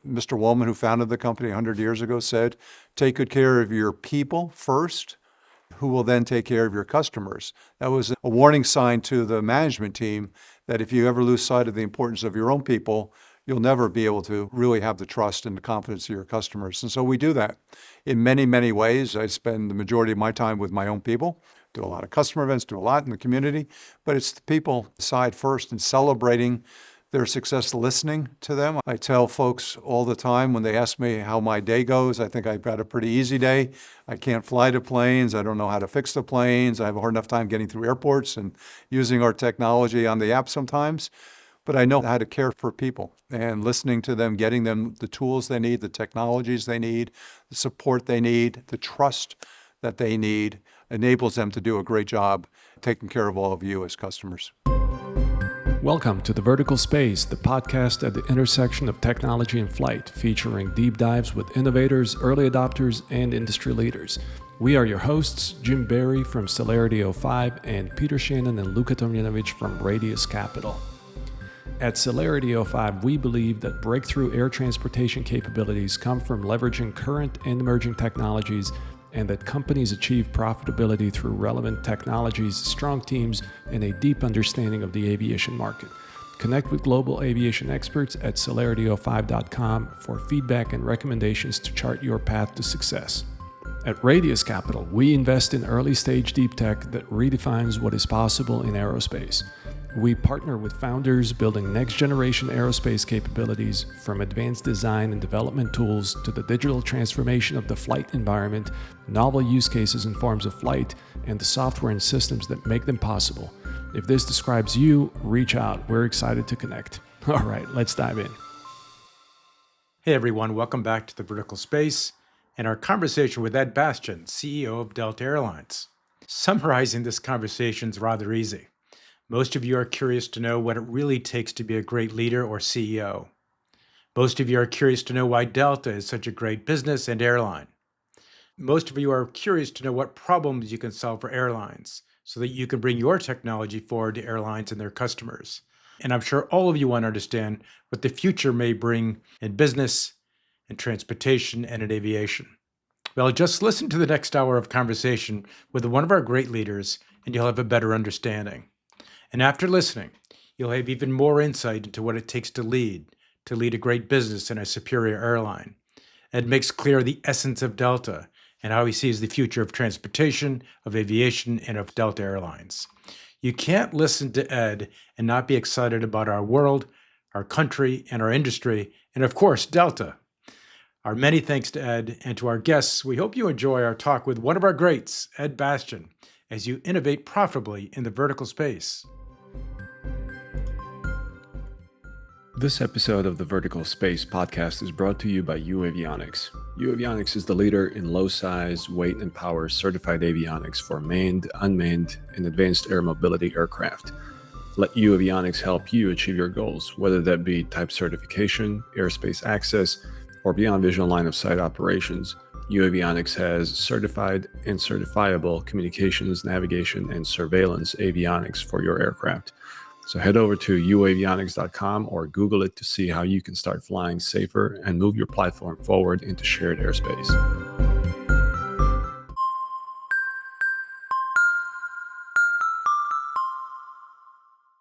Mr. Wallman, who founded the company 100 years ago, said, take good care of your people first, who will then take care of your customers. That was a warning sign to the management team that if you ever lose sight of the importance of your own people, you'll never be able to really have the trust and the confidence of your customers. And so we do that in many, many ways. I spend the majority of my time with my own people, do a lot of customer events, do a lot in the community, but it's the people side first and celebrating their success, listening to them. I tell folks all the time when they ask me how my day goes, I think I've got a pretty easy day. I can't fly the planes. I don't know how to fix the planes. I have a hard enough time getting through airports and using our technology on the app sometimes. But I know how to care for people and listening to them, getting them the tools they need, the technologies they need, the support they need, the trust that they need, enables them to do a great job taking care of all of you as customers. Welcome to The Vertical Space, the podcast at the intersection of technology and flight, featuring deep dives with innovators, early adopters, and industry leaders. We are your hosts, Jim Barry from Celerity 05 and Peter Shannon and Luka Tomjanovich from Radius Capital. At Celerity 05, we believe that breakthrough air transportation capabilities come from leveraging current and emerging technologies, and that companies achieve profitability through relevant technologies, strong teams, and a deep understanding of the aviation market. Connect with global aviation experts at celerity05.com for feedback and recommendations to chart your path to success. At Radius Capital, we invest in early-stage deep tech that redefines what is possible in aerospace. We partner with founders building next-generation aerospace capabilities, from advanced design and development tools to the digital transformation of the flight environment, novel use cases and forms of flight, and the software and systems that make them possible. If this describes you, reach out. We're excited to connect. All right, let's dive in. Hey everyone, welcome back to The Vertical Space and our conversation with Ed Bastian, CEO of Delta Airlines. Summarizing this conversation is rather easy. Most of you are curious to know what it really takes to be a great leader or CEO. Most of you are curious to know why Delta is such a great business and airline. Most of you are curious to know what problems you can solve for airlines so that you can bring your technology forward to airlines and their customers. And I'm sure all of you want to understand what the future may bring in business, in transportation, and in aviation. Well, just listen to the next hour of conversation with one of our great leaders, and you'll have a better understanding. And after listening, you'll have even more insight into what it takes to lead a great business and a superior airline. Ed makes clear the essence of Delta and how he sees the future of transportation, of aviation, and of Delta Airlines. You can't listen to Ed and not be excited about our world, our country, and our industry, and of course, Delta. Our many thanks to Ed, and to our guests. We hope you enjoy our talk with one of our greats, Ed Bastian, as you innovate profitably in the vertical space. This episode of the Vertical Space podcast is brought to you by UAvionics. UAvionics is the leader in low size, weight, and power certified avionics for manned, unmanned, and advanced air mobility aircraft. Let UAvionics help you achieve your goals, whether that be type certification, airspace access, or beyond visual line of sight operations. UAvionics has certified and certifiable communications, navigation, and surveillance avionics for your aircraft. So head over to uavionics.com or Google it to see how you can start flying safer and move your platform forward into shared airspace.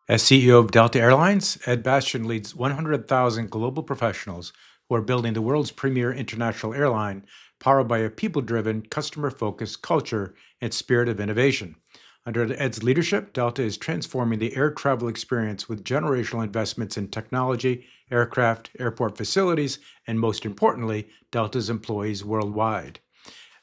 As CEO of Delta Airlines, Ed Bastian leads 100,000 global professionals who are building the world's premier international airline, powered by a people-driven, customer-focused culture and spirit of innovation. Under Ed's leadership, Delta is transforming the air travel experience with generational investments in technology, aircraft, airport facilities, and most importantly, Delta's employees worldwide.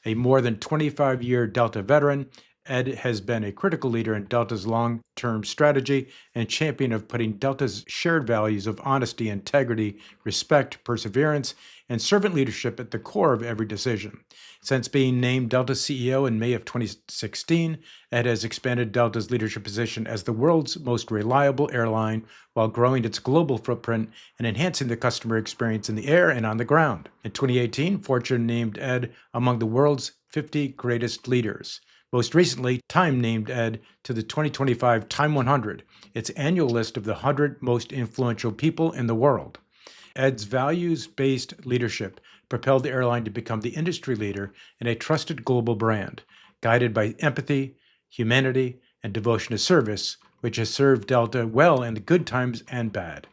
A more than 25-year Delta veteran, Ed has been a critical leader in Delta's long-term strategy and champion of putting Delta's shared values of honesty, integrity, respect, perseverance, and servant leadership at the core of every decision. Since being named Delta's CEO in May of 2016, Ed has expanded Delta's leadership position as the world's most reliable airline while growing its global footprint and enhancing the customer experience in the air and on the ground. In 2018, Fortune named Ed among the world's 50 greatest leaders. Most recently, Time named Ed to the 2025 Time 100, its annual list of the 100 most influential people in the world. Ed's values-based leadership propelled the airline to become the industry leader and a trusted global brand, guided by empathy, humanity, and devotion to service, which has served Delta well in the good times and bad.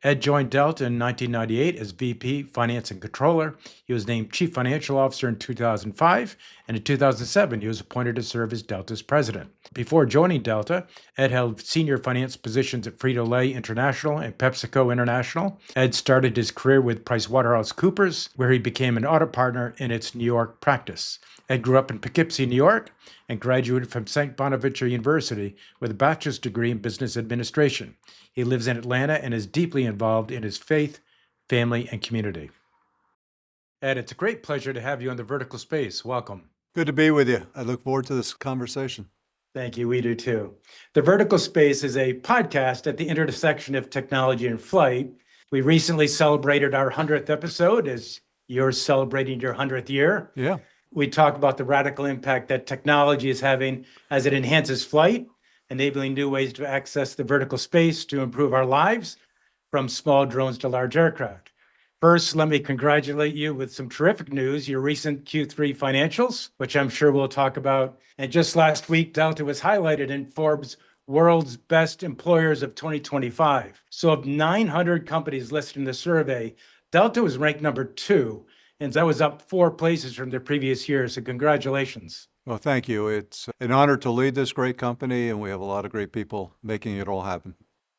Ed joined Delta in 1998 as VP, Finance and Controller. He was named Chief Financial Officer in 2005, and in 2007, he was appointed to serve as Delta's president. Before joining Delta, Ed held senior finance positions at Frito-Lay International and PepsiCo International. Ed started his career with PricewaterhouseCoopers, where he became an audit partner in its New York practice. Ed grew up in Poughkeepsie, New York, and graduated from St. Bonaventure University with a bachelor's degree in business administration. He lives in Atlanta and is deeply involved in his faith, family, and community. Ed, it's a great pleasure to have you on the Vertical Space. Welcome. Good to be with you. I look forward to this conversation. Thank you. We do too. The Vertical Space is a podcast at the intersection of technology and flight. We recently celebrated our 100th episode as you're celebrating your 100th year. Yeah. We talk about the radical impact that technology is having as it enhances flight, enabling new ways to access the vertical space to improve our lives, from small drones to large aircraft. First, let me congratulate you with some terrific news, your recent Q3 financials, which I'm sure we'll talk about. And just last week, Delta was highlighted in Forbes' World's Best Employers of 2025. So of 900 companies listed in the survey, Delta was ranked number 2, and that was up 4 places from the previous year. So congratulations. Well, thank you. It's an honor to lead this great company, and we have a lot of great people making it all happen.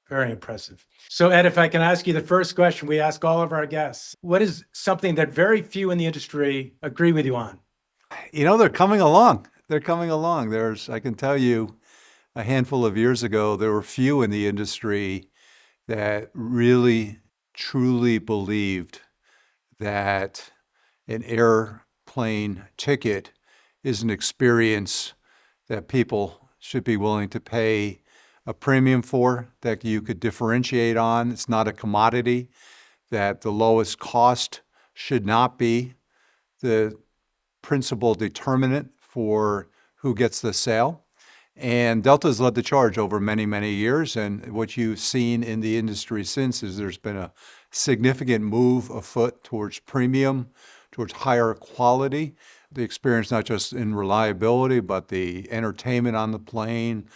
Very impressive. So Ed, if I can ask you the first question we ask all of our guests, what is something that very few in the industry agree with you on? They're coming along. They're coming along. I can tell you, a handful of years ago, there were few in the industry that really, truly believed that an airplane ticket is an experience that people should be willing to pay a premium for, that you could differentiate on. It's not a commodity, that the lowest cost should not be the principal determinant for who gets the sale. And Delta's led the charge over many, many years. And what you've seen in the industry since is there's been a significant move afoot towards premium, towards higher quality. The experience, not just in reliability, but the entertainment on the plane,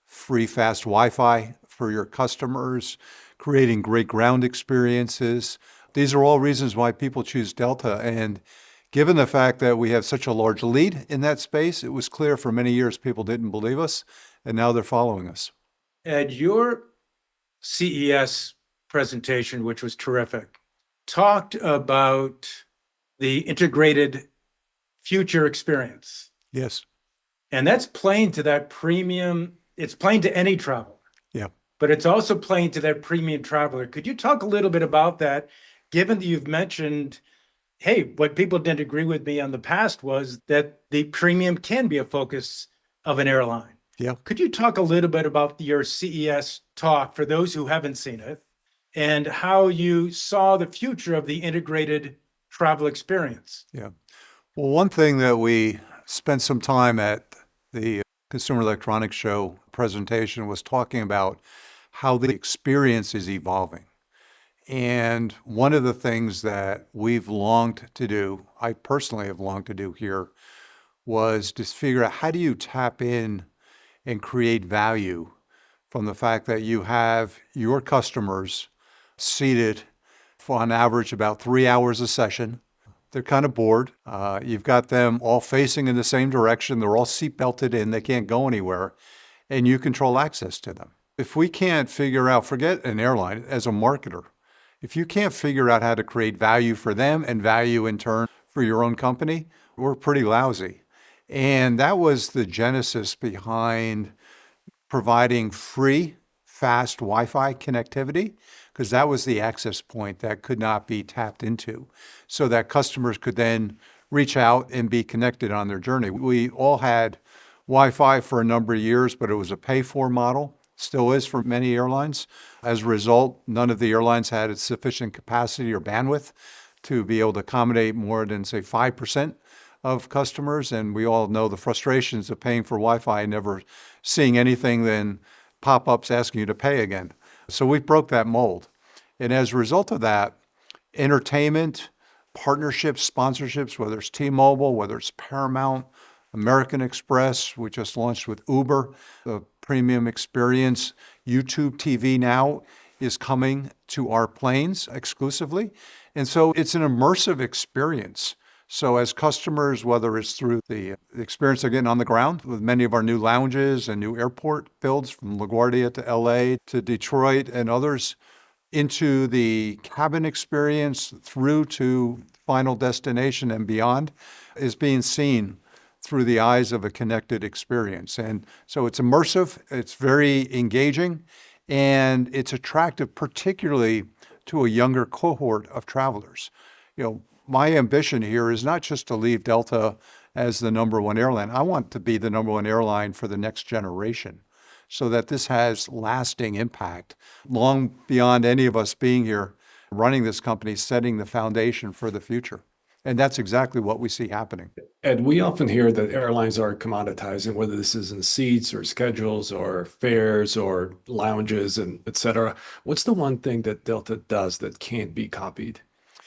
free fast Wi-Fi for your customers, creating great ground experiences. These are all reasons why people choose Delta. And given the fact that we have such a large lead in that space, it was clear for many years people didn't believe us, and now they're following us. Ed, your CES presentation, which was terrific, talked about the integrated future experience. Yes. And that's playing to that premium. It's playing to any traveler. Yeah. But it's also playing to that premium traveler. Could you talk a little bit about that, given that you've mentioned, hey, what people didn't agree with me on the past was that the premium can be a focus of an airline. Yeah. Could you talk a little bit about your CES talk for those who haven't seen it, and how you saw the future of the integrated travel experience? Yeah. Well, one thing that we spent some time at the Consumer Electronics Show presentation was talking about how the experience is evolving. And one of the things that we've longed to do, I personally have longed to do here, was to figure out how do you tap in and create value from the fact that you have your customers seated for on average about 3 hours a session. They're kind of bored. You've got them all facing in the same direction. They're all seat belted in. They can't go anywhere. And you control access to them. If we can't figure out, forget an airline, as a marketer, if you can't figure out how to create value for them and value in turn for your own company, we're pretty lousy. And that was the genesis behind providing free, fast Wi-Fi connectivity, because that was the access point that could not be tapped into, so that customers could then reach out and be connected on their journey. We all had Wi-Fi for a number of years, but it was a pay-for model, still is for many airlines. As a result, none of the airlines had sufficient capacity or bandwidth to be able to accommodate more than, say, 5% of customers. And we all know the frustrations of paying for Wi-Fi and never seeing anything than pop-ups asking you to pay again. So we broke that mold. And as a result of that, entertainment, partnerships, sponsorships, whether it's T-Mobile, whether it's Paramount, American Express. We just launched with Uber, the premium experience. YouTube TV now is coming to our planes exclusively. And so it's an immersive experience. So as customers, whether it's through the experience they're getting on the ground with many of our new lounges and new airport builds from LaGuardia to LA to Detroit and others, into the cabin experience through to final destination and beyond, is being seen through the eyes of a connected experience. And so it's immersive, it's very engaging, and it's attractive particularly to a younger cohort of travelers. My ambition here is not just to leave Delta as the number one airline. I want to be the number one airline for the next generation so that this has lasting impact long beyond any of us being here running this company, setting the foundation for the future. And that's exactly what we see happening. And we often hear that airlines are commoditizing, whether this is in seats or schedules or fares or lounges and et cetera. What's the one thing that Delta does that can't be copied?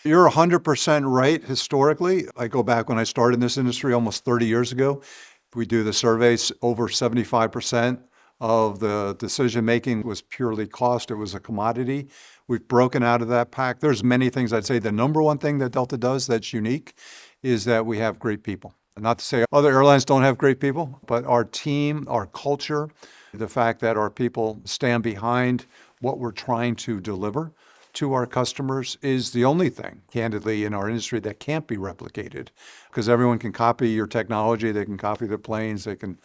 You're 100% right. Historically, I go back when I started in this industry almost 30 years ago. We do the surveys, over 75% of the decision-making was purely cost. It was a commodity. We've broken out of that pack. There's many things. I'd say the number one thing that Delta does that's unique is that we have great people. Not to say other airlines don't have great people, but our team, our culture, the fact that our people stand behind what we're trying to deliver to our customers is the only thing, candidly, in our industry that can't be replicated, because everyone can copy your technology. They can copy the planes. They can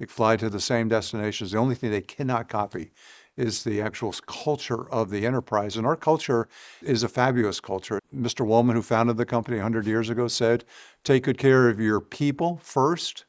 fly to the same destinations. The only thing they cannot copy is the actual culture of the enterprise. And our culture is a fabulous culture. Mr. Woolman, who founded the company 100 years ago, said, take good care of your people first,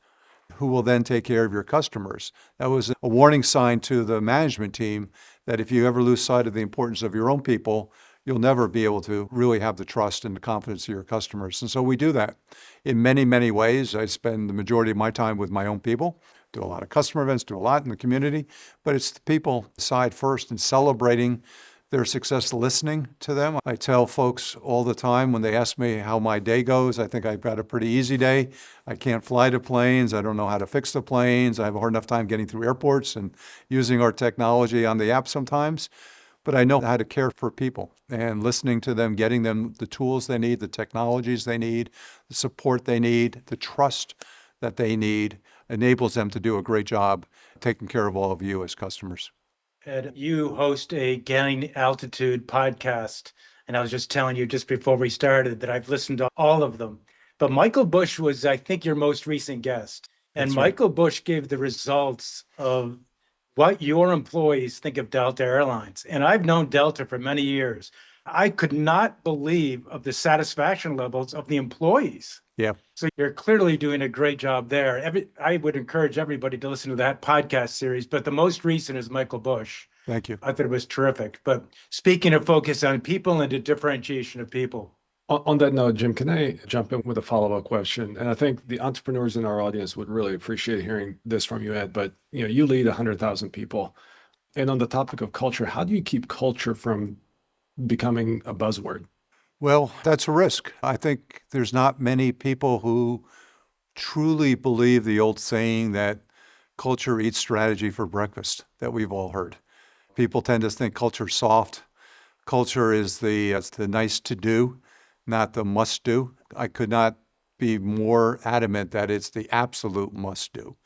who will then take care of your customers. That was a warning sign to the management team that if you ever lose sight of the importance of your own people, you'll never be able to really have the trust and the confidence of your customers. And so we do that in many, many ways. I spend the majority of my time with my own people, do a lot of customer events, do a lot in the community, but it's the people side first and celebrating their success, listening to them. I tell folks all the time when they ask me how my day goes, I think I've got a pretty easy day. I can't fly to planes. I don't know how to fix the planes. I have a hard enough time getting through airports and using our technology on the app sometimes. But I know how to care for people and listening to them, getting them the tools they need, the technologies they need, the support they need, the trust that they need enables them to do a great job taking care of all of you as customers. Ed, you host a Gaining Altitude podcast, and I was just telling you just before we started that I've listened to all of them. But Michael Bush was, I think, your most recent guest. And That's right. Michael Bush gave the results of what your employees think of Delta Airlines. And I've known Delta for many years. I could not believe of the satisfaction levels of the employees. Yeah. So you're clearly doing a great job there. I would encourage everybody to listen to that podcast series, but the most recent is Michael Bush. Thank you. I thought it was terrific. But speaking of focus on people and the differentiation of people. On that note, Jim, can I jump in with a follow-up question? And I think the entrepreneurs in our audience would really appreciate hearing this from you, Ed. But you lead 100,000 people. And on the topic of culture, how do you keep culture from becoming a buzzword? Well, that's a risk. I think there's not many people who truly believe the old saying that culture eats strategy for breakfast that we've all heard. People tend to think culture's soft. Culture is it's the nice to do, not the must do. I could not be more adamant that it's the absolute must do.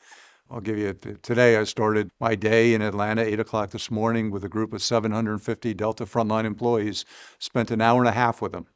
I'll give you, today I started my day in Atlanta, 8 o'clock this morning with a group of 750 Delta frontline employees, spent an hour and a half with them,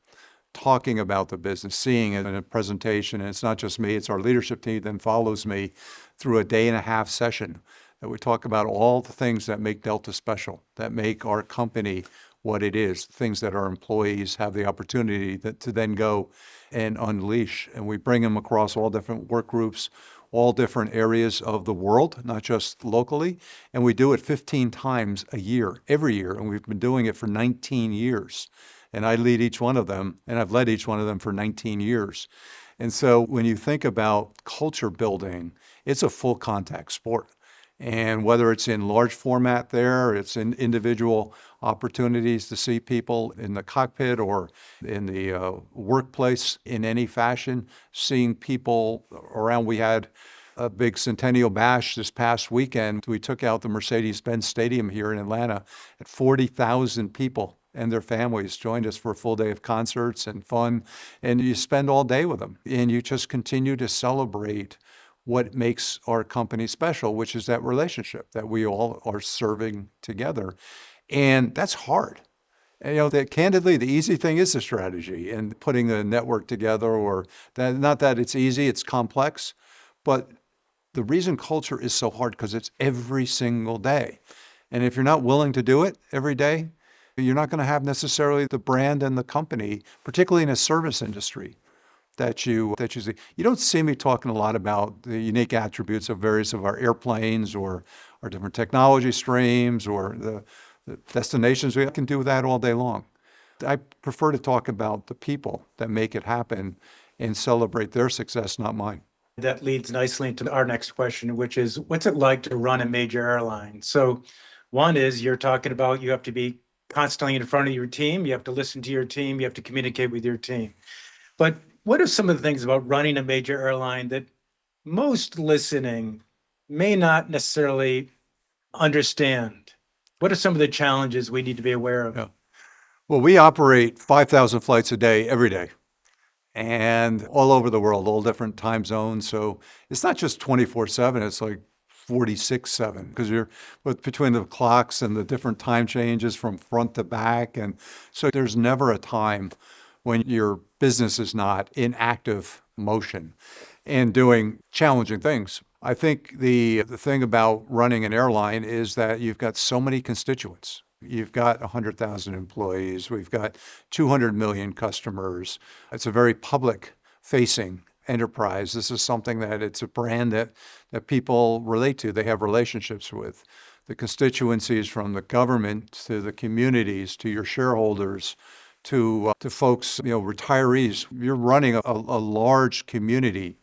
talking about the business, seeing it in a presentation. And it's not just me, it's our leadership team that then follows me through a day and a half session that we talk about all the things that make Delta special, that make our company what it is, things that our employees have the opportunity to then go and unleash. And we bring them across all different work groups, all different areas of the world, not just locally. And we do it 15 times a year, every year. And we've been doing it for 19 years. And I lead each one of them, and I've led each one of them for 19 years. And so when you think about culture building, it's a full contact sport. And whether it's in large format there, it's in individual opportunities to see people in the cockpit or in the workplace in any fashion, seeing people around. We had a big Centennial Bash this past weekend. We took out the Mercedes-Benz Stadium here in Atlanta at 40,000 people and their families joined us for a full day of concerts and fun. And you spend all day with them and you just continue to celebrate what makes our company special, which is that relationship that we all are serving together. And that's hard. And, that candidly, the easy thing is the strategy and putting a network together, or that, not that it's easy, it's complex, but the reason culture is so hard because it's every single day. And if you're not willing to do it every day, you're not going to have necessarily the brand and the company, particularly in a service industry, that you see. You don't see me talking a lot about the unique attributes of various of our airplanes or our different technology streams or the destinations. We can do that all day long. I prefer to talk about the people that make it happen and celebrate their success, not mine. That leads nicely into our next question, which is what's it like to run a major airline? So, one is you're talking about you have to be constantly in front of your team, you have to listen to your team, you have to communicate with your team. But what are some of the things about running a major airline that most listening may not necessarily understand? What are some of the challenges we need to be aware of? Yeah. Well, we operate 5,000 flights a day, every day, and all over the world, all different time zones. So it's not just 24/7, it's like 46/7 because you're between the clocks and the different time changes from front to back. And so there's never a time when your business is not in active motion and doing challenging things. I think the thing about running an airline is that you've got so many constituents. You've got 100,000 employees. We've got 200 million customers. It's a very public facing enterprise. This is something that it's a brand that people relate to. They have relationships with the constituencies, from the government to the communities to your shareholders to folks, retirees. You're running a large community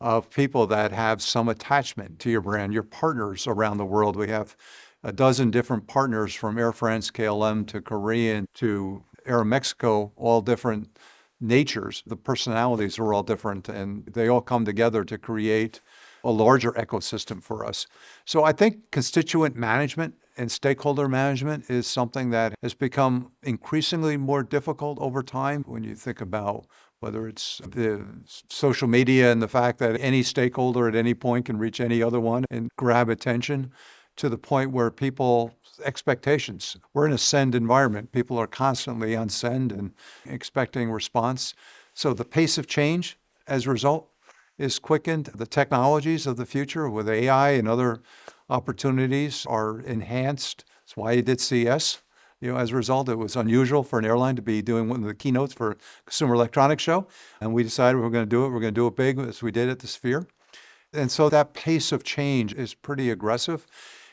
of people that have some attachment to your brand, your partners around the world. We have a dozen different partners from Air France, KLM to Korean to Aeromexico, all different natures. The personalities are all different and they all come together to create a larger ecosystem for us. So I think constituent management and stakeholder management is something that has become increasingly more difficult over time when you think about whether it's the social media and the fact that any stakeholder at any point can reach any other one and grab attention, to the point where people's expectations, we're in a send environment. People are constantly on send and expecting response. So the pace of change as a result is quickened. The technologies of the future with AI and other opportunities are enhanced. That's why you did CES. As a result, it was unusual for an airline to be doing one of the keynotes for a Consumer Electronics Show. And we decided we're going to do it. We're going to do it big, as we did at the Sphere. And so that pace of change is pretty aggressive.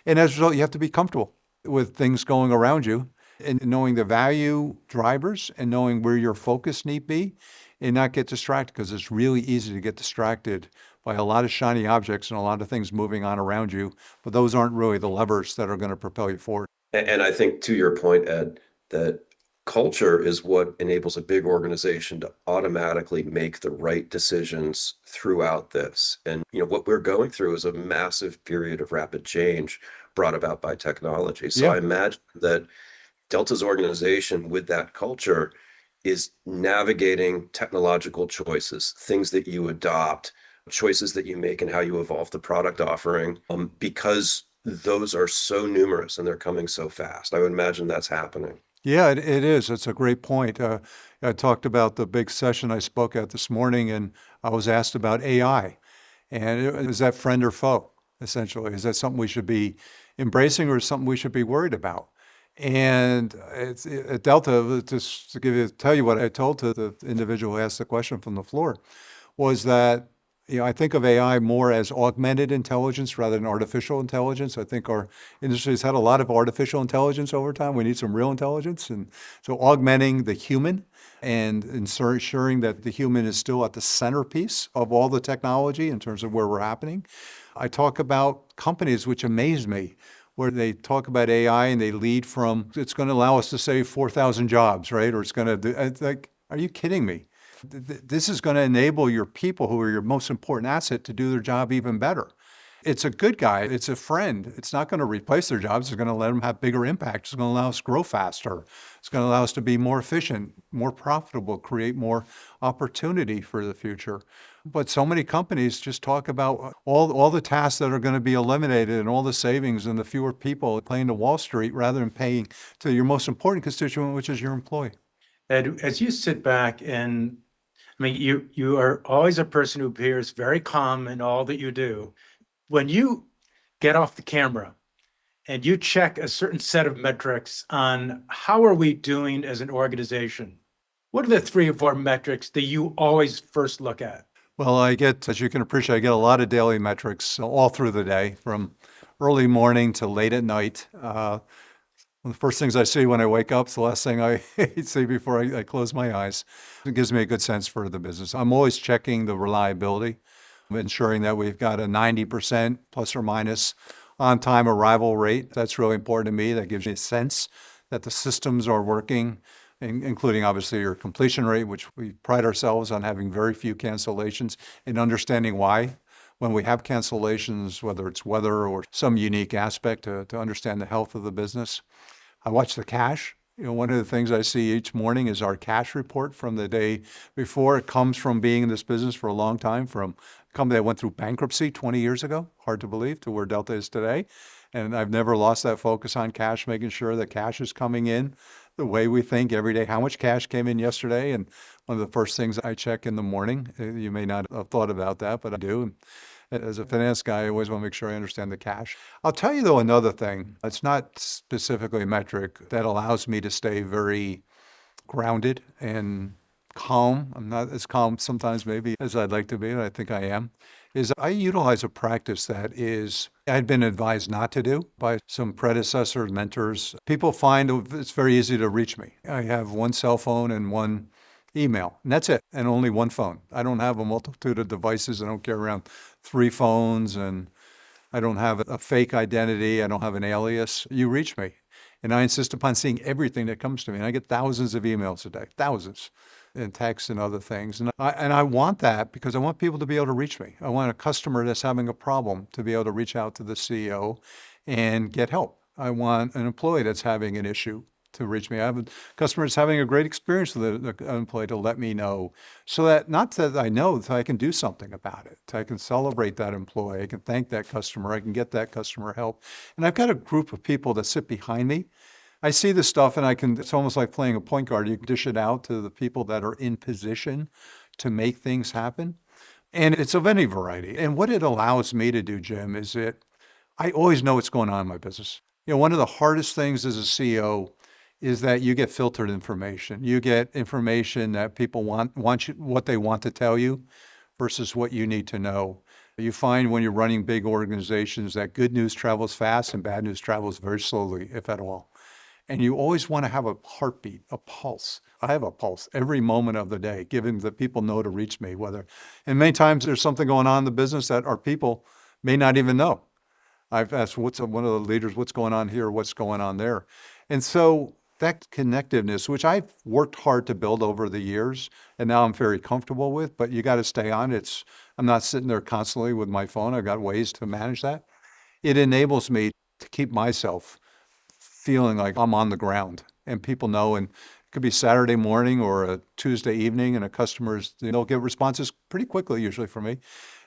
And as a result, you have to be comfortable with things going around you and knowing the value drivers and knowing where your focus need be and not get distracted, because it's really easy to get distracted by a lot of shiny objects and a lot of things moving on around you. But those aren't really the levers that are going to propel you forward. And I think, to your point, Ed, that culture is what enables a big organization to automatically make the right decisions throughout this. And what we're going through is a massive period of rapid change brought about by technology. So Yeah. I imagine that Delta's organization with that culture is navigating technological choices, things that you adopt, choices that you make, and how you evolve the product offering, because those are so numerous and they're coming so fast. I would imagine that's happening. Yeah, it is. It's a great point. I talked about the big session I spoke at this morning, and I was asked about AI. And is that friend or foe, essentially? Is that something we should be embracing or something we should be worried about? And at Delta, just to tell you what I told to the individual who asked the question from the floor, was that I think of AI more as augmented intelligence rather than artificial intelligence. I think our industry has had a lot of artificial intelligence over time. We need some real intelligence. And so augmenting the human and ensuring that the human is still at the centerpiece of all the technology in terms of where we're happening. I talk about companies which amaze me, where they talk about AI and they lead from, it's going to allow us to save 4,000 jobs, right? Or it's going to do, it's like, are you kidding me? This is going to enable your people who are your most important asset to do their job even better. It's a good guy. It's a friend. It's not going to replace their jobs. It's going to let them have bigger impact. It's going to allow us to grow faster. It's going to allow us to be more efficient, more profitable, create more opportunity for the future. But so many companies just talk about all the tasks that are going to be eliminated and all the savings and the fewer people playing to Wall Street rather than paying to your most important constituent, which is your employee. Ed, as you sit back and you are always a person who appears very calm in all that you do. When you get off the camera and you check a certain set of metrics on how are we doing as an organization, what are the 3 or 4 metrics that you always first look at? Well, as you can appreciate, I get a lot of daily metrics all through the day, from early morning to late at night. One of the first things I see when I wake up is the last thing I see before I close my eyes. It gives me a good sense for the business. I'm always checking the reliability, ensuring that we've got a 90% plus or minus on-time arrival rate. That's really important to me. That gives me a sense that the systems are working, including obviously your completion rate, which we pride ourselves on having very few cancellations and understanding why. When we have cancellations, whether it's weather or some unique aspect to understand the health of the business. I watch the cash. One of the things I see each morning is our cash report from the day before. It comes from being in this business for a long time, from a company that went through bankruptcy 20 years ago, hard to believe, to where Delta is today. And I've never lost that focus on cash, making sure that cash is coming in the way we think every day. How much cash came in yesterday? And one of the first things I check in the morning, you may not have thought about that, but I do. As a finance guy, I always want to make sure I understand the cash. I'll tell you, though, another thing. It's not specifically a metric that allows me to stay very grounded and calm. I'm not as calm sometimes maybe as I'd like to be, and I think I am, is I utilize a practice that I'd been advised not to do by some predecessors, mentors. People find it's very easy to reach me. I have one cell phone and one email, and that's it, and only one phone. I don't have a multitude of devices. I don't carry around 3 phones, and I don't have a fake identity. I don't have an alias. You reach me, and I insist upon seeing everything that comes to me. And I get thousands of emails a day, thousands, and texts and other things. And I want that because I want people to be able to reach me. I want a customer that's having a problem to be able to reach out to the CEO and get help. I want an employee that's having an issue to reach me. I have a customer that's having a great experience with an employee to let me know, so that not that I know, that I can do something about it. I can celebrate that employee. I can thank that customer. I can get that customer help. And I've got a group of people that sit behind me. I see this stuff and it's almost like playing a point guard. You can dish it out to the people that are in position to make things happen. And it's of any variety. And what it allows me to do, Jim, is I always know what's going on in my business. One of the hardest things as a CEO is that you get filtered information. You get information that people want you, what they want to tell you versus what you need to know. You find when you're running big organizations that good news travels fast and bad news travels very slowly, if at all. And you always want to have a heartbeat, a pulse. I have a pulse every moment of the day, giving the people know to reach me, and many times there's something going on in the business that our people may not even know. I've asked one of the leaders, what's going on here, what's going on there. And so that connectiveness, which I've worked hard to build over the years, and now I'm very comfortable with, but you got to stay on. I'm not sitting there constantly with my phone. I've got ways to manage that. It enables me to keep myself feeling like I'm on the ground and people know, and it could be Saturday morning or a Tuesday evening, and they'll get responses pretty quickly usually from me.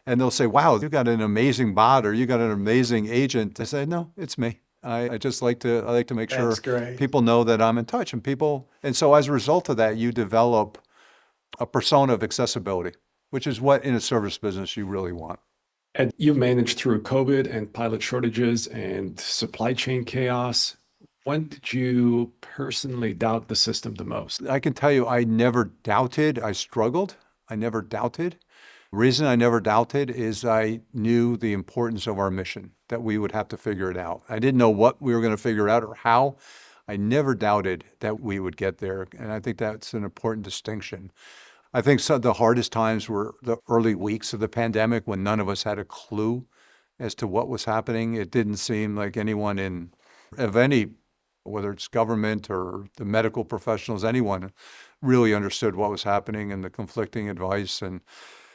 And they'll say, wow, you got an amazing bot, or you got an amazing agent. I say, no, it's me. I just like to make sure people know that I'm in touch, and so as a result of that, you develop a persona of accessibility, which is what in a service business you really want. And you managed through COVID and pilot shortages and supply chain chaos. When did you personally doubt the system the most? I can tell you, I never doubted. I struggled. I never doubted. The reason I never doubted is I knew the importance of our mission, that we would have to figure it out. I didn't know what we were going to figure out or how. I never doubted that we would get there. And I think that's an important distinction. I think some of the hardest times were the early weeks of the pandemic when none of us had a clue as to what was happening. It didn't seem like anyone of any, whether it's government or the medical professionals, anyone really understood what was happening and the conflicting advice, and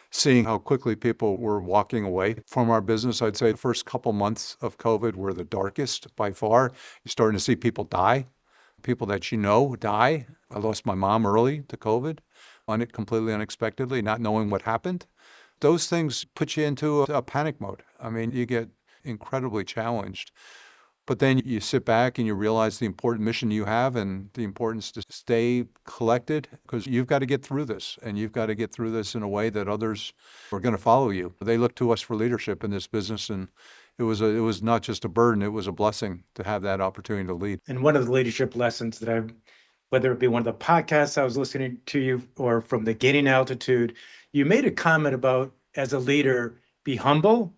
seeing how quickly people were walking away from our business. I'd say the first couple months of COVID were the darkest by far. You're starting to see people die, people that die. I lost my mom early to COVID, completely unexpectedly, not knowing what happened. Those things put you into a panic mode. I mean, you get incredibly challenged. But then you sit back and you realize the important mission you have and the importance to stay collected, because you've got to get through this, and you've got to get through this in a way that others are going to follow you. They look to us for leadership in this business, and it was not just a burden, it was a blessing to have that opportunity to lead. And one of the leadership lessons that whether it be one of the podcasts I was listening to you or from the Gaining Altitude, you made a comment about, as a leader, be humble.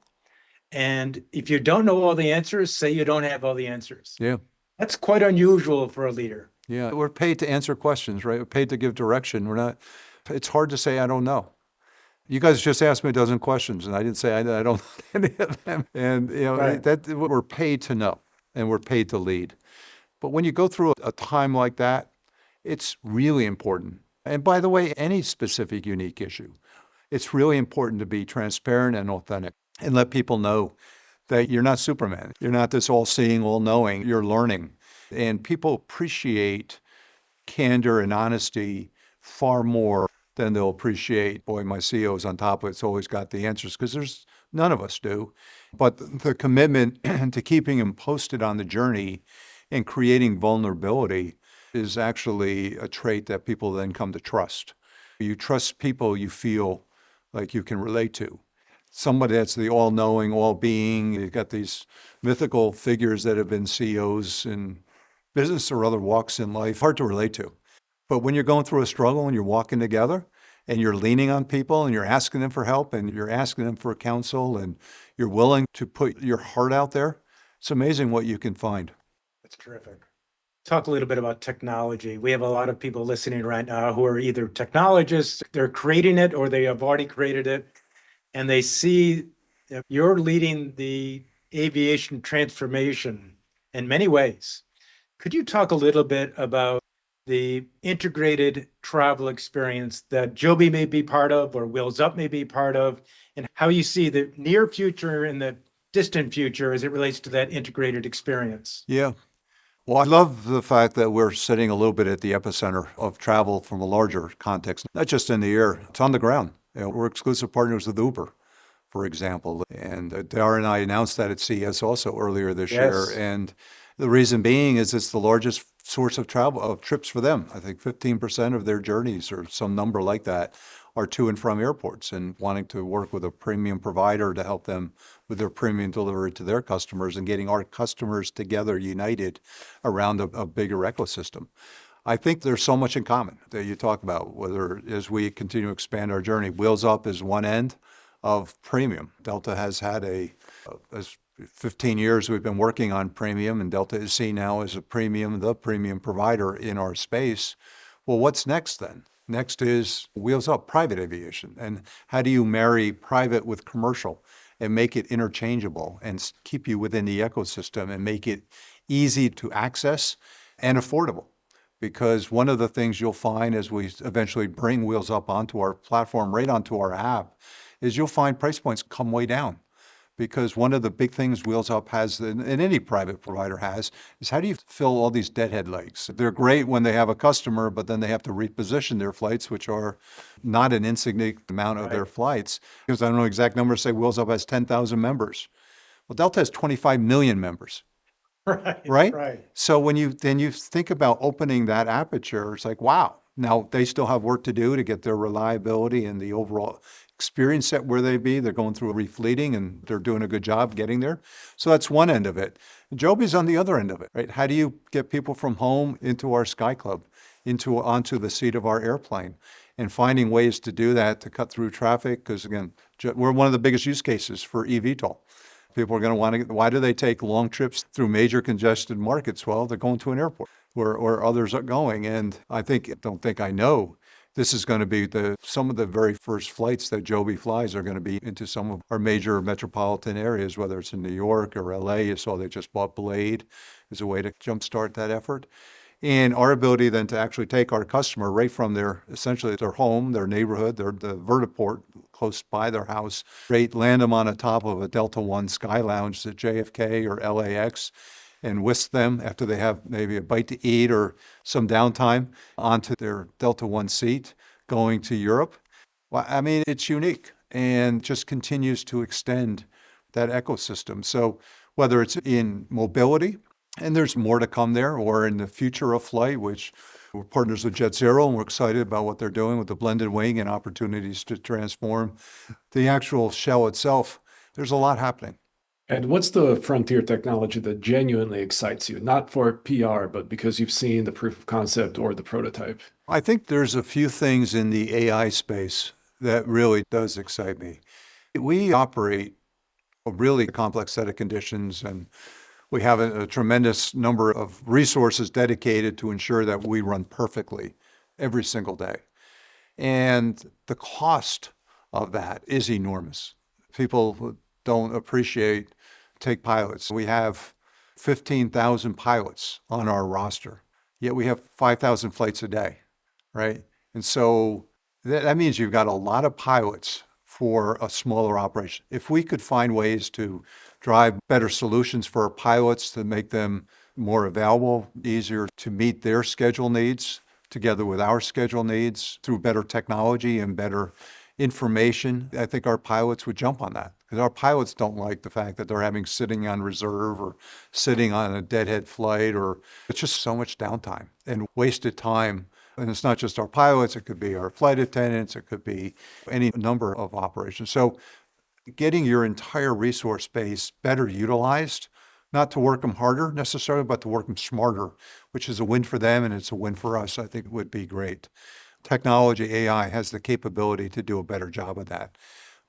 And if you don't know all the answers, say you don't have all the answers. Yeah. That's quite unusual for a leader. Yeah. We're paid to answer questions, right? We're paid to give direction. It's hard to say, I don't know. You guys just asked me a dozen questions, and I didn't say I don't know any of them. And, Right. that we're paid to know, and we're paid to lead. But when you go through a time like that, it's really important. And by the way, any specific unique issue, it's really important to be transparent and authentic and let people know that you're not Superman. You're not this all-seeing, all-knowing. You're learning. And people appreciate candor and honesty far more than they'll appreciate, boy, my CEO's on top of it, it's always got the answers, because none of us do. But the commitment to keeping them posted on the journey and creating vulnerability is actually a trait that people then come to trust. You trust people you feel like you can relate to. Somebody that's the all-knowing, all-being. You've got these mythical figures that have been CEOs in business or other walks in life, hard to relate to. But when you're going through a struggle and you're walking together and you're leaning on people and you're asking them for help and you're asking them for counsel and you're willing to put your heart out there, it's amazing what you can find. That's terrific. Talk a little bit about technology. We have a lot of people listening right now who are either technologists, they're creating it, or they have already created it, and they see that you're leading the aviation transformation in many ways. Could you talk a little bit about the integrated travel experience that Joby may be part of, or Wheels Up may be part of, and how you see the near future and the distant future as it relates to that integrated experience? Yeah. Well, I love the fact that we're sitting a little bit at the epicenter of travel from a larger context, not just in the air, it's on the ground. We're exclusive partners with Uber, for example. And Dara and I announced that at CES also earlier this year. And the reason being is it's the largest source of travel, of trips for them. I think 15% of their journeys or some number like that are to and from airports, and wanting to work with a premium provider to help them with their premium delivery to their customers and getting our customers together united around a bigger ecosystem. I think there's so much in common that you talk about, whether as we continue to expand our journey. Wheels Up is one end of premium. Delta has had as 15 years we've been working on premium, and Delta is seen now as the premium provider in our space. Well, what's next then? Next is Wheels Up, private aviation. And how do you marry private with commercial and make it interchangeable and keep you within the ecosystem and make it easy to access and affordable? Because one of the things you'll find as we eventually bring Wheels Up onto our platform, right onto our app, is you'll find price points come way down. Because one of the big things Wheels Up has, and any private provider has, is how do you fill all these deadhead legs? They're great when they have a customer, but then they have to reposition their flights, which are not an insignificant amount of their flights. Because I don't know exact numbers, say Wheels Up has 10,000 members. Well, Delta has 25 million members. Right? So when you think about opening that aperture, it's like, wow. Now, they still have work to do to get their reliability and the overall experience set where they be. They're going through a refleeting, and they're doing a good job getting there. So that's one end of it. Joby's on the other end of it, right? How do you get people from home into our Sky Club, onto the seat of our airplane? and finding ways to do that to cut through traffic. Because again, we're one of the biggest use cases for eVTOL. People are going to want to, why do they take long trips through major congested markets? Well, they're going to an airport where others are going. And don't think I know, this is going to be some of the very first flights that Joby flies are going to be into some of our major metropolitan areas, whether it's in New York or LA. You saw they just bought Blade as a way to jumpstart that effort. And our ability then to actually take our customer right from essentially their home, their neighborhood, the vertiport close by their house, right, land them on the top of a Delta One Sky Lounge at JFK or LAX, and whisk them after they have maybe a bite to eat or some downtime onto their Delta One seat going to Europe. Well, I mean, it's unique and just continues to extend that ecosystem. So whether it's in mobility, and there's more to come there, or in the future of flight, which we're partners with Jet Zero, and we're excited about what they're doing with the blended wing and opportunities to transform the actual shell itself. There's a lot happening. And what's the frontier technology that genuinely excites you? Not for PR, but because you've seen the proof of concept or the prototype. I think there's a few things in the AI space that really does excite me. We operate a really complex set of conditions, and we have a tremendous number of resources dedicated to ensure that we run perfectly every single day. And the cost of that is enormous. People don't appreciate, take pilots. We have 15,000 pilots on our roster, yet we have 5,000 flights a day, right? And so that means you've got a lot of pilots for a smaller operation. If we could find ways to drive better solutions for our pilots to make them more available, easier to meet their schedule needs together with our schedule needs through better technology and better information, I think our pilots would jump on that. Because our pilots don't like the fact that they're sitting on reserve or sitting on a deadhead flight, or it's just so much downtime and wasted time. And it's not just our pilots, it could be our flight attendants, it could be any number of operations. So getting your entire resource base better utilized, not to work them harder necessarily, but to work them smarter, which is a win for them and it's a win for us, I think would be great. Technology, AI, has the capability to do a better job of that.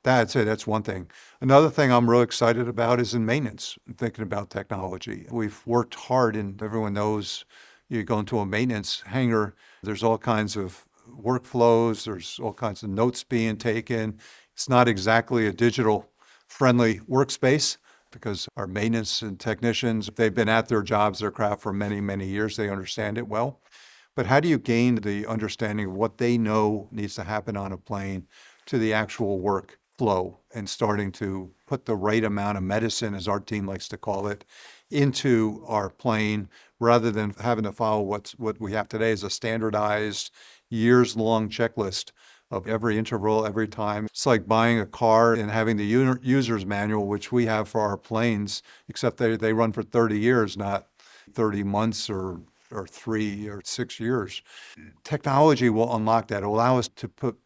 I'd say that's one thing. Another thing I'm really excited about is in maintenance, thinking about technology. We've worked hard, and everyone knows you go into a maintenance hangar, there's all kinds of workflows, there's all kinds of notes being taken. It's not exactly a digital friendly workspace because our maintenance and technicians, they've been at their jobs, their craft for many, many years. They understand it well. But how do you gain the understanding of what they know needs to happen on a plane to the actual work flow and starting to put the right amount of medicine, as our team likes to call it, into our plane rather than having to follow what we have today as a standardized years-long checklist of every interval, every time. It's like buying a car and having the user's manual, which we have for our planes, except they run for 30 years, not 30 months or 3 or 6 years. Technology will unlock that. It will allow us to put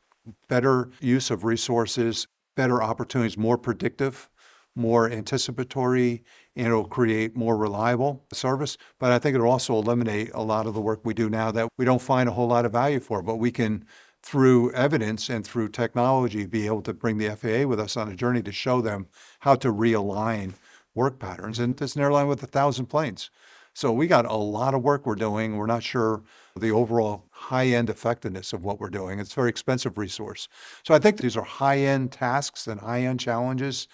better use of resources, better opportunities, more predictive, more anticipatory, and it'll create more reliable service. But I think it'll also eliminate a lot of the work we do now that we don't find a whole lot of value for, but we can, through evidence and through technology, be able to bring the FAA with us on a journey to show them how to realign work patterns. And it's an airline with 1,000 planes. So we got a lot of work we're doing. We're not sure the overall high-end effectiveness of what we're doing. It's a very expensive resource. So I think these are high-end tasks and high-end challenges.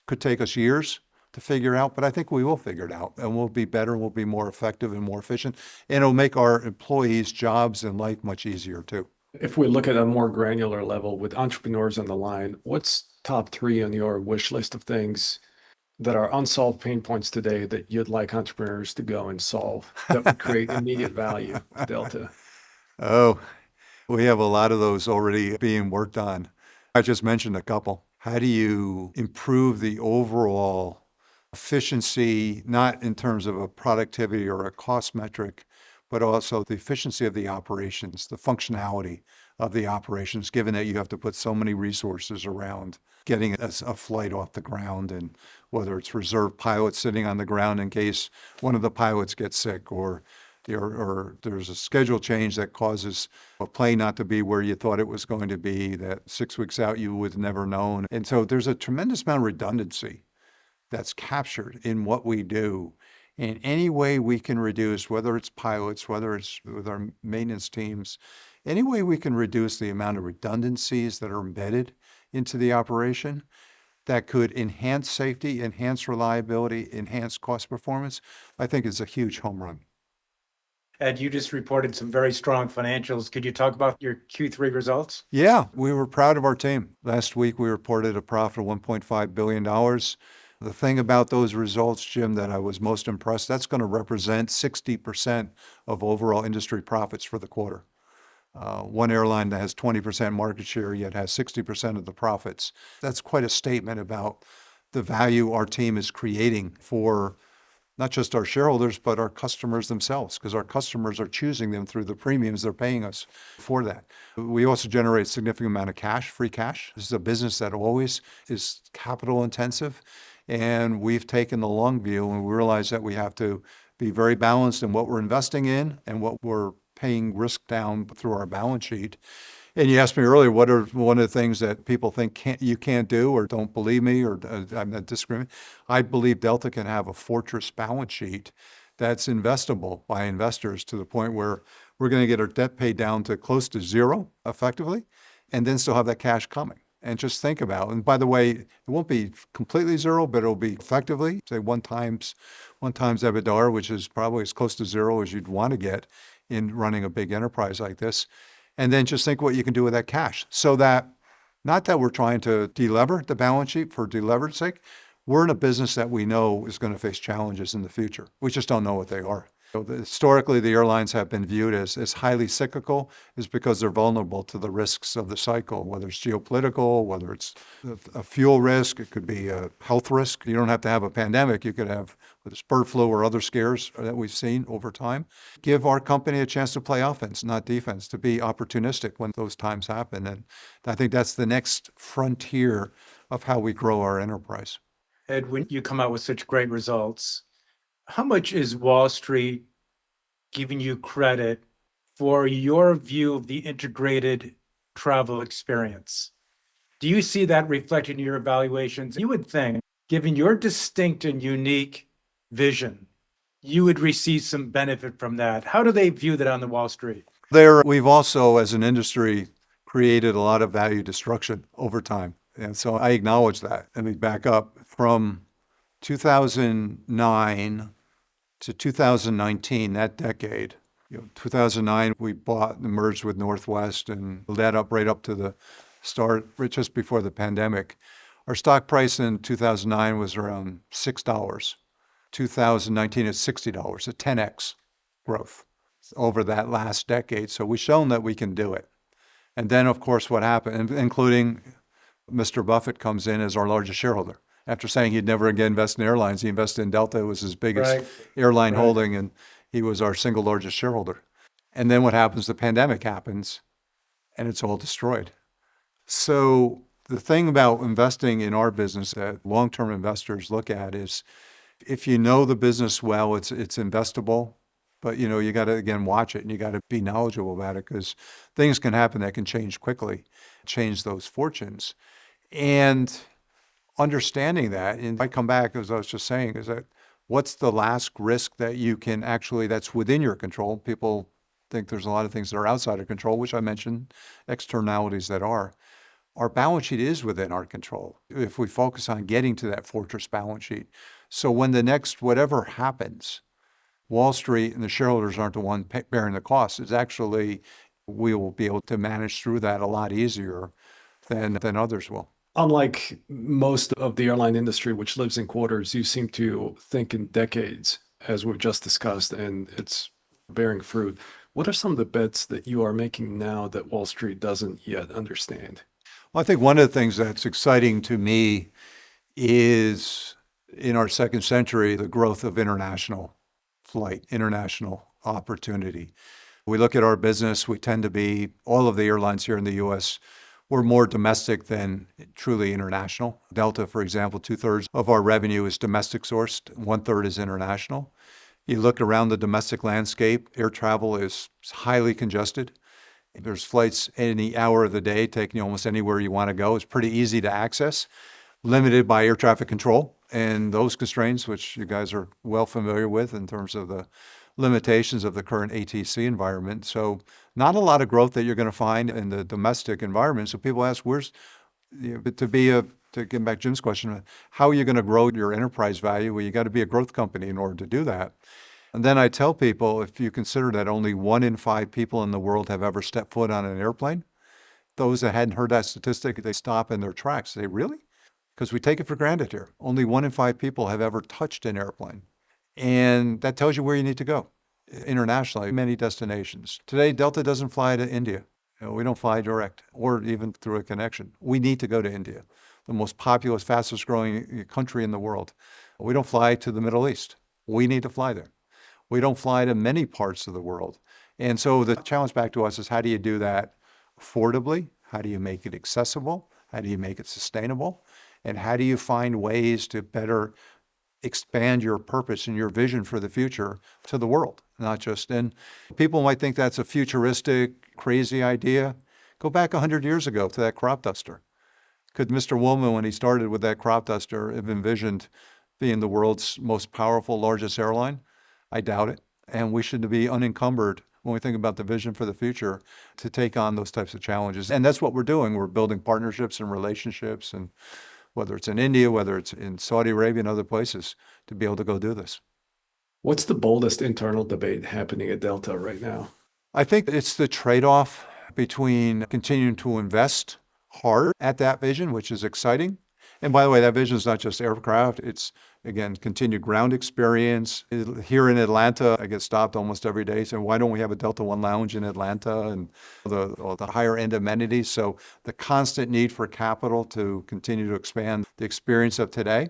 Could take us years to figure out, but I think we will figure it out and we'll be better and we'll be more effective and more efficient. And it'll make our employees' jobs and life much easier too. If we look at a more granular level with entrepreneurs on the line, what's top 3 on your wish list of things that are unsolved pain points today that you'd like entrepreneurs to go and solve that would create immediate value to Delta? Oh, we have a lot of those already being worked on. I just mentioned a couple. How do you improve the overall efficiency, not in terms of a productivity or a cost metric, but also the efficiency of the operations, the functionality of the operations, given that you have to put so many resources around getting a flight off the ground, and whether it's reserve pilots sitting on the ground in case one of the pilots gets sick, or or there's a schedule change that causes a plane not to be where you thought it was going to be, that 6 weeks out you would have never known. And so there's a tremendous amount of redundancy that's captured in what we do. In any way we can reduce, whether it's pilots, whether it's with our maintenance teams, any way we can reduce the amount of redundancies that are embedded into the operation that could enhance safety, enhance reliability, enhance cost performance, I think is a huge home run. Ed, you just reported some very strong financials. Could you talk about your Q3 results? Yeah, we were proud of our team. Last week, we reported a profit of $1.5 billion. The thing about those results, Jim, that I was most impressed, that's going to represent 60% of overall industry profits for the quarter. One airline that has 20% market share yet has 60% of the profits. That's quite a statement about the value our team is creating for not just our shareholders, but our customers themselves, because our customers are choosing them through the premiums they're paying us for that. We also generate a significant amount of cash, free cash. This is a business that always is capital intensive. And we've taken the long view and we realize that we have to be very balanced in what we're investing in and what we're paying risk down through our balance sheet. And you asked me earlier, what are one of the things that people think you can't do or don't believe me or I'm not disagreeing. I believe Delta can have a fortress balance sheet that's investable by investors to the point where we're going to get our debt paid down to close to zero effectively, and then still have that cash coming. And just think about, and by the way, it won't be completely zero, but it'll be effectively, say, one times EBITDA, which is probably as close to zero as you'd want to get in running a big enterprise like this. And then just think what you can do with that cash. So that, not that we're trying to delever the balance sheet for deleverage sake, we're in a business that we know is going to face challenges in the future. We just don't know what they are. So historically, the airlines have been viewed as highly cyclical, is because they're vulnerable to the risks of the cycle, whether it's geopolitical, whether it's a fuel risk, it could be a health risk. You don't have to have a pandemic. You could have whether it's bird flu or other scares that we've seen over time. Give our company a chance to play offense, not defense, to be opportunistic when those times happen. And I think that's the next frontier of how we grow our enterprise. Ed, when you come out with such great results, how much is Wall Street giving you credit for your view of the integrated travel experience? Do you see that reflected in your evaluations? You would think, given your distinct and unique vision, you would receive some benefit from that. How do they view that on the Wall Street? We've also, as an industry, created a lot of value destruction over time. And so I acknowledge that. Let me back up. From 2009 to 2019, that decade, 2009, we bought and merged with Northwest and led up right up to the start, right just before the pandemic. Our stock price in 2009 was around $6. 2019 is $60, a 10x growth over that last decade. So we've shown that we can do it. And then, of course, what happened, including Mr. Buffett comes in as our largest shareholder. After saying he'd never again invest in airlines, he invested in Delta. It was his biggest airline holding, and he was our single largest shareholder. And then what happens? The pandemic happens, and it's all destroyed. So the thing about investing in our business that long-term investors look at is if you know the business well, it's investable. But, you got to, again, watch it, and you got to be knowledgeable about it because things can happen that can change quickly, change those fortunes. And understanding that, and I come back, as I was just saying, is that what's the last risk that you can actually, that's within your control? People think there's a lot of things that are outside of control, which I mentioned, externalities that are. Our balance sheet is within our control if we focus on getting to that fortress balance sheet. So when the next whatever happens, Wall Street and the shareholders aren't the one bearing the cost. It's actually, we will be able to manage through that a lot easier than others will. Unlike most of the airline industry, which lives in quarters, you seem to think in decades, as we've just discussed, and it's bearing fruit. What are some of the bets that you are making now that Wall Street doesn't yet understand? Well, I think one of the things that's exciting to me is in our second century, the growth of international flight, international opportunity. We look at our business, we tend to be, all of the airlines here in the US, we're more domestic than truly international. Delta, for example, 2/3 of our revenue is domestic sourced, 1/3 is international. You look around the domestic landscape, air travel is highly congested. There's flights any hour of the day taking you almost anywhere you want to go. It's pretty easy to access, limited by air traffic control and those constraints, which you guys are well familiar with in terms of the limitations of the current ATC environment. So not a lot of growth that you're going to find in the domestic environment. So people ask, to get back to Jim's question, how are you going to grow your enterprise value? Well, you got to be a growth company in order to do that. And then I tell people, if you consider that only 1 in 5 people in the world have ever stepped foot on an airplane, those that hadn't heard that statistic, they stop in their tracks. They say, really? Because we take it for granted here. Only 1 in 5 people have ever touched an airplane. And that tells you where you need to go internationally, many destinations. Today, Delta doesn't fly to India. We don't fly direct or even through a connection. We need to go to India, the most populous, fastest growing country in the world. We don't fly to the Middle East. We need to fly there. We don't fly to many parts of the world. And so the challenge back to us is, how do you do that affordably? How do you make it accessible? How do you make it sustainable? And how do you find ways to better expand your purpose and your vision for the future to the world, not just in. People might think that's a futuristic, crazy idea. Go back 100 years ago to that crop duster. Could Mr. Woolman, when he started with that crop duster, have envisioned being the world's most powerful, largest airline? I doubt it. And we should be unencumbered when we think about the vision for the future to take on those types of challenges. And that's what we're doing. We're building partnerships and relationships, and whether it's in India, whether it's in Saudi Arabia and other places, to be able to go do this. What's the boldest internal debate happening at Delta right now? I think it's the trade-off between continuing to invest hard at that vision, which is exciting. And by the way, that vision is not just aircraft. It's, again, continued ground experience. Here in Atlanta, I get stopped almost every day saying, why don't we have a Delta One lounge in Atlanta, and the higher end amenities? So the constant need for capital to continue to expand the experience of today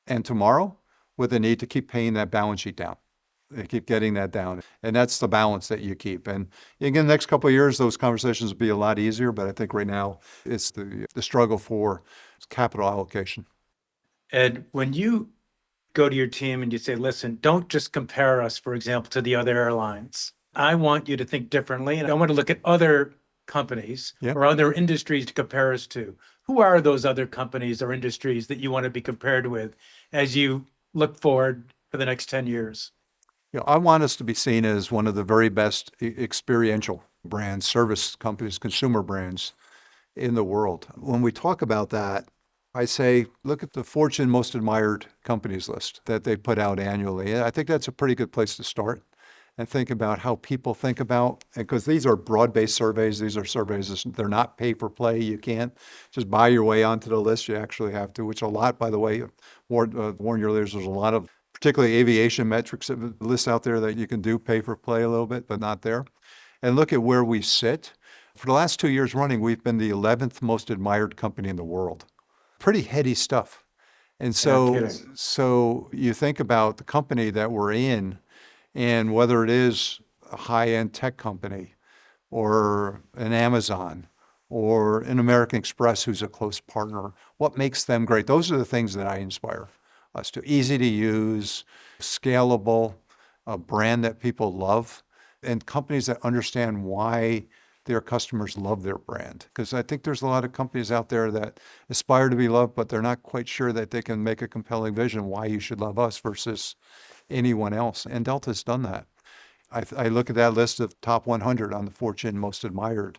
and tomorrow, with the need to keep paying that balance sheet down. They keep getting that down. And that's the balance that you keep. And again, the next couple of years, those conversations will be a lot easier. But I think right now it's the struggle for capital allocation. Ed, when you go to your team and you say, listen, don't just compare us, for example, to the other airlines. I want you to think differently. And I want to look at other companies or other industries to compare us to. Who are those other companies or industries that you want to be compared with as you look forward for the next 10 years? I want us to be seen as one of the very best experiential brands, service companies, consumer brands in the world. When we talk about that, I say, look at the Fortune Most Admired Companies list that they put out annually. I think that's a pretty good place to start, and think about how people think about, because these are broad-based surveys. These are surveys, they're not pay for play. You can't just buy your way onto the list. You actually have to, which a lot, by the way, warn your leaders, there's a lot of particularly aviation metrics lists out there that you can do pay for play a little bit, but not there. And look at where we sit. For the last 2 years running, we've been the 11th most admired company in the world. Pretty heady stuff. And so you think about the company that we're in, and whether it is a high-end tech company or an Amazon or an American Express, who's a close partner, what makes them great? Those are the things that I inspire us to. Easy to use, scalable, a brand that people love, and companies that understand why their customers love their brand. Because I think there's a lot of companies out there that aspire to be loved, but they're not quite sure that they can make a compelling vision why you should love us versus anyone else. And Delta's done that. I look at that list of top 100 on the Fortune Most Admired.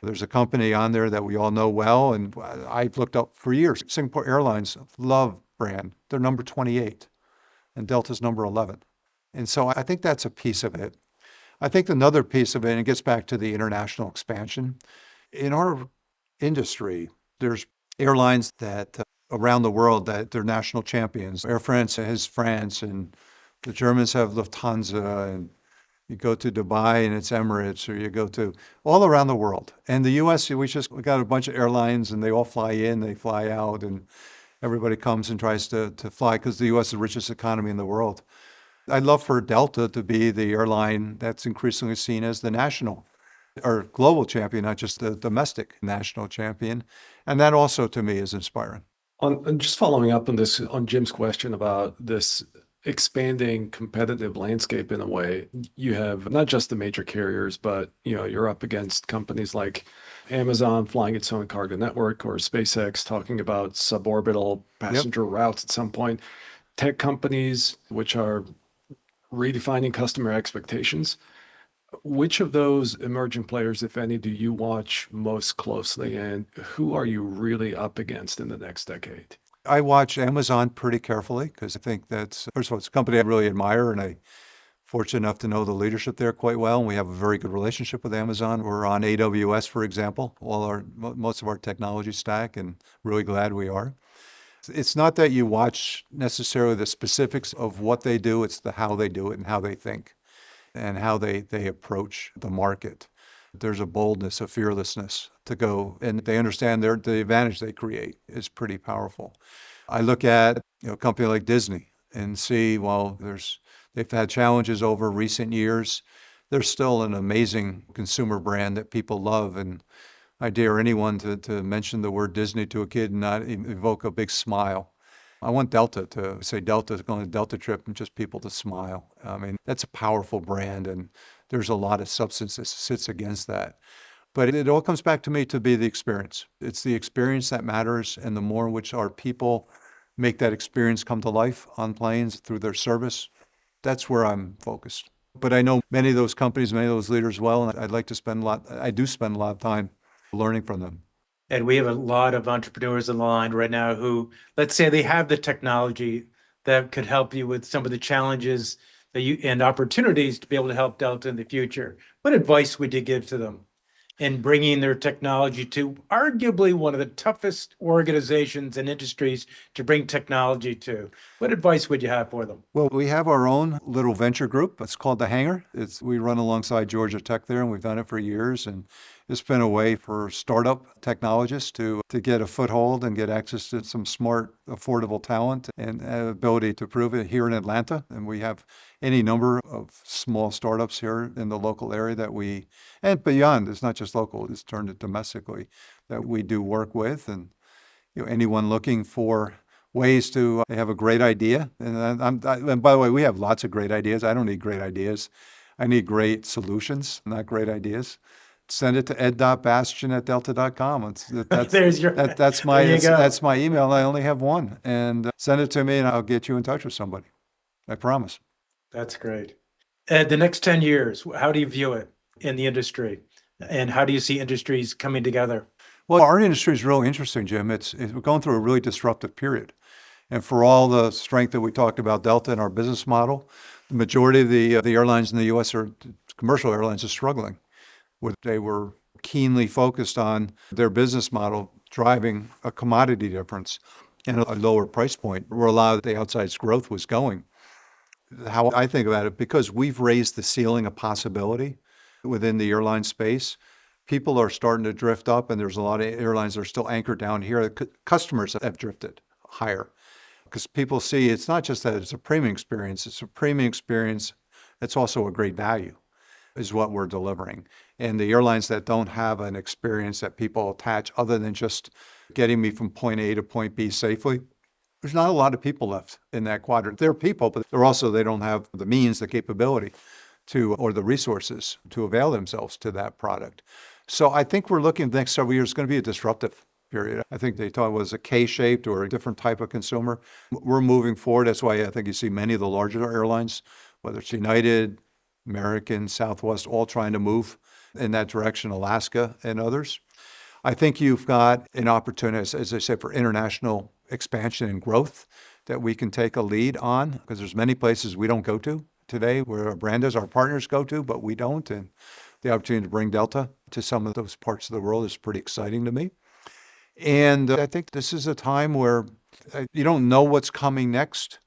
There's a company on there that we all know well, and I've looked up for years. Singapore Airlines, love brand. They're number 28, and Delta's number 11. And so I think that's a piece of it. I think another piece of it, and it gets back to the international expansion. In our industry, there's airlines that around the world that they're national champions. Air France has France, and the Germans have Lufthansa, and you go to Dubai and it's Emirates, or you go to all around the world. And the U.S., we got a bunch of airlines, and they all fly in, they fly out, and everybody comes and tries to fly because the U.S. is the richest economy in the world. I'd love for Delta to be the airline that's increasingly seen as the national or global champion, not just the domestic national champion. And that also, to me, is inspiring. Just following up on this, on Jim's question about this expanding competitive landscape in a way. You have not just the major carriers, but you're up against companies like Amazon flying its own cargo network, or SpaceX talking about suborbital Yep. passenger routes at some point. Tech companies which are redefining customer expectations. Which of those emerging players, if any, do you watch most closely, and who are you really up against in the next decade? I watch Amazon pretty carefully because I think that's, first of all, it's a company I really admire, and I'm fortunate enough to know the leadership there quite well. And we have a very good relationship with Amazon. We're on AWS, for example, most of our technology stack, and really glad we are. It's not that you watch necessarily the specifics of what they do, it's the how they do it and how they think and how they approach the market. There's a boldness, a fearlessness to go, and they understand the advantage they create is pretty powerful. I look at a company like Disney and see, well, they've had challenges over recent years. They're still an amazing consumer brand that people love, and I dare anyone to mention the word Disney to a kid and not evoke a big smile. I want Delta to say Delta's going to Delta trip and just people to smile. I mean, that's a powerful brand, and there's a lot of substance that sits against that. But it all comes back to me to be the experience. It's the experience that matters, and the more in which our people make that experience come to life on planes through their service, that's where I'm focused. But I know many of those companies, many of those leaders well, and I do spend a lot of time learning from them. And we have a lot of entrepreneurs on the line right now who, let's say they have the technology that could help you with some of the challenges that you and opportunities to be able to help Delta in the future. What advice would you give to them in bringing their technology to arguably one of the toughest organizations and industries to bring technology to? What advice would you have for them? Well, we have our own little venture group. It's called The Hangar. We run alongside Georgia Tech there, and we've done it for years. And it's been a way for startup technologists to get a foothold and get access to some smart, affordable talent and ability to prove it here in Atlanta. And we have any number of small startups here in the local area and beyond. It's not just local, it's turned it domestically, that we do work with. And anyone looking for ways to have a great idea. And by the way, we have lots of great ideas. I don't need great ideas. I need great solutions, not great ideas. Send it to ed.bastian@delta.com. There's your, That's there you go. that's my email. I only have one. And send it to me and I'll get you in touch with somebody. I promise. That's great. The next 10 years, how do you view it in the industry? And how do you see industries coming together? Well, our industry is really interesting, Jim. We're going through a really disruptive period. And for all the strength that we talked about Delta and our business model, the majority of the airlines in the U.S. commercial airlines are struggling. Where they were keenly focused on their business model driving a commodity difference and a lower price point where a lot of the outsized growth was going. How I think about it, because we've raised the ceiling of possibility within the airline space, people are starting to drift up, and there's a lot of airlines that are still anchored down here. Customers have drifted higher because people see it's not just that it's a premium experience, it's a premium experience that's also a great value is what we're delivering. And the airlines that don't have an experience that people attach other than just getting me from point A to point B safely, there's not a lot of people left in that quadrant. There are people, but they don't have the means, the capability or the resources to avail themselves to that product. So I think we're looking the next several years, it's going to be a disruptive period. I think they thought it was a K-shaped or a different type of consumer. We're moving forward. That's why I think you see many of the larger airlines, whether it's United, American, Southwest, all trying to move in that direction, Alaska and others. I think you've got an opportunity, as I said, for international expansion and growth that we can take a lead on, because there's many places we don't go to today where our brand is, our partners go to, but we don't. And the opportunity to bring Delta to some of those parts of the world is pretty exciting to me. And I think this is a time where you don't know what's coming next.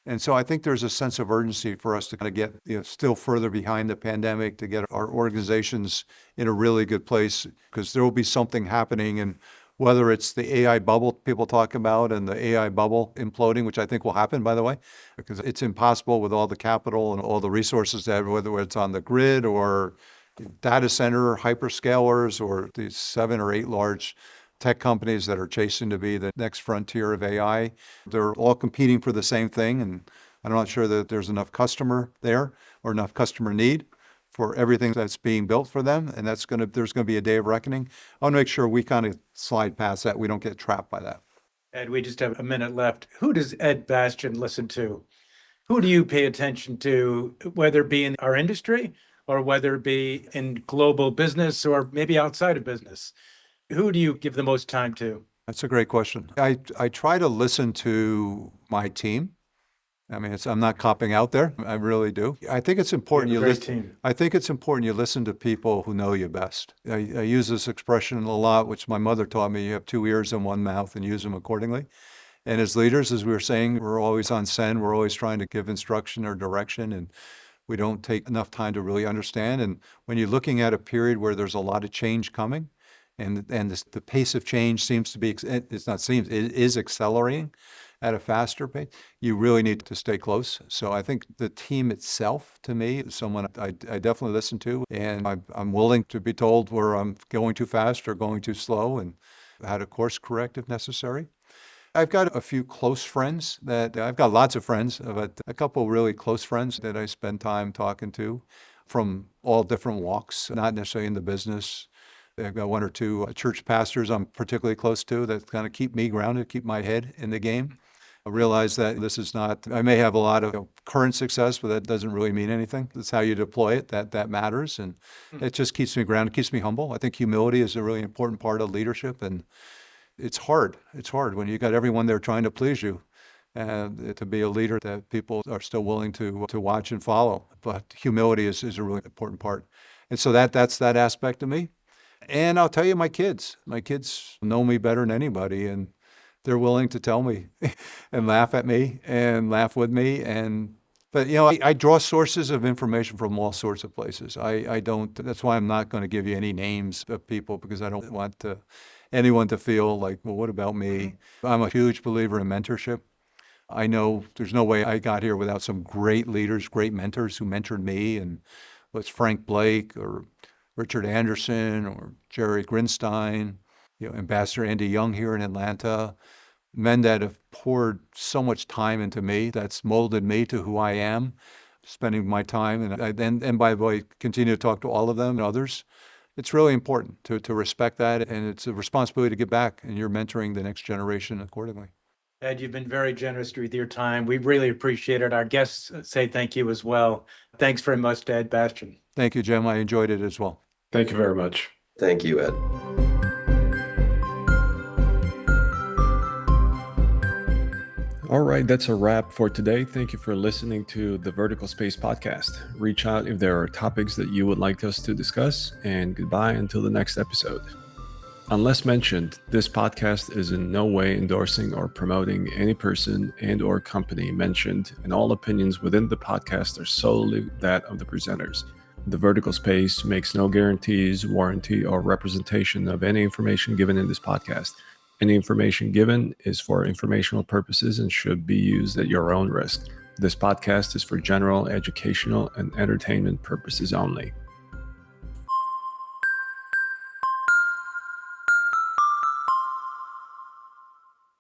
And so I think there's a sense of urgency for us to kind of get still further behind the pandemic, to get our organizations in a really good place, because there will be something happening. And whether it's the AI bubble people talk about and the AI bubble imploding, which I think will happen, by the way, because it's impossible with all the capital and all the resources that, whether it's on the grid or data center, hyperscalers, or these 7 or 8 large tech companies that are chasing to be the next frontier of AI. They're all competing for the same thing, and I'm not sure that there's enough customer there or enough customer need for everything that's being built for them. And there's going to be a day of reckoning. I want to make sure we kind of slide past that. We don't get trapped by that. Ed, we just have a minute left. Who does Ed Bastian listen to? Who do you pay attention to, whether it be in our industry or whether it be in global business or maybe outside of business? Who do you give the most time to? That's a great question. I try to listen to my team. I mean, I'm not copping out there. I really do. I think it's important You have a great team. I think it's important you listen to people who know you best. I use this expression a lot, which my mother taught me. You have two ears and one mouth, and use them accordingly. And as leaders, as we were saying, we're always on send. We're always trying to give instruction or direction, and we don't take enough time to really understand. And when you're looking at a period where there's a lot of change coming, and the pace of change seems to be, it is accelerating at a faster pace, you really need to stay close. So I think the team itself, to me, is someone I definitely listen to, and I'm willing to be told where I'm going too fast or going too slow, and how to course correct if necessary. I've got a few close friends I've got lots of friends, but a couple really close friends that I spend time talking to from all different walks, not necessarily in the business. I've got one or two church pastors I'm particularly close to that kind of keep me grounded, keep my head in the game. I realize that this is not, I may have a lot of current success, but that doesn't really mean anything. It's how you deploy it that matters. And it just keeps me grounded, keeps me humble. I think humility is a really important part of leadership. And it's hard. It's hard when you got everyone there trying to please you, and to be a leader that people are still willing to watch and follow. But humility is a really important part. And so that's that aspect of me. And I'll tell you, my kids know me better than anybody, and they're willing to tell me and laugh at me and laugh with me. But I draw sources of information from all sorts of places. I don't, that's why I'm not going to give you any names of people, because I don't want anyone to feel like, well, what about me? I'm a huge believer in mentorship. I know there's no way I got here without some great leaders, great mentors who mentored me, and what's Frank Blake or Richard Anderson or Jerry Grinstein, Ambassador Andy Young here in Atlanta, men that have poured so much time into me, that's molded me to who I am, spending my time. And by the way, continue to talk to all of them and others. It's really important to respect that, and it's a responsibility to give back, and you're mentoring the next generation accordingly. Ed, you've been very generous with your time. We really appreciate it. Our guests say thank you as well. Thanks very much to Ed Bastian. Thank you, Jim. I enjoyed it as well. Thank you very much. Thank you, Ed. All right, that's a wrap for today. Thank you for listening to the Vertical Space podcast. Reach out if there are topics that you would like us to discuss, and goodbye until the next episode. Unless mentioned, this podcast is in no way endorsing or promoting any person and or company mentioned, and all opinions within the podcast are solely that of the presenters. The Vertical Space makes no guarantees, warranty, or representation of any information given in this podcast. Any information given is for informational purposes and should be used at your own risk. This podcast is for general, educational, and entertainment purposes only.